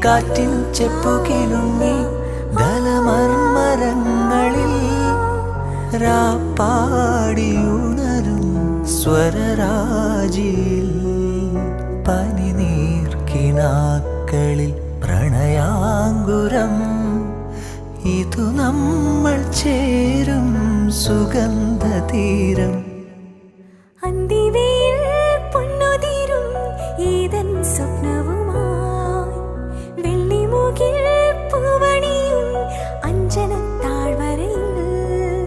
കാറ്റിൽ ചെപ്പുകിലുങ്ങി ദലമർമരങ്ങളിൽ രാപ്പാടിയുണരും സ്വരരാജിയിൽ പനിനീർക്കിനാക്കളിൽ പ്രണയാങ്കുരം ഇതു നമ്മൾ ചേരും സുഗന്ധതീരം അന്തിവയിൽ പൊന്നുതിരും ഏതൻ സ്വപ്നവുമാ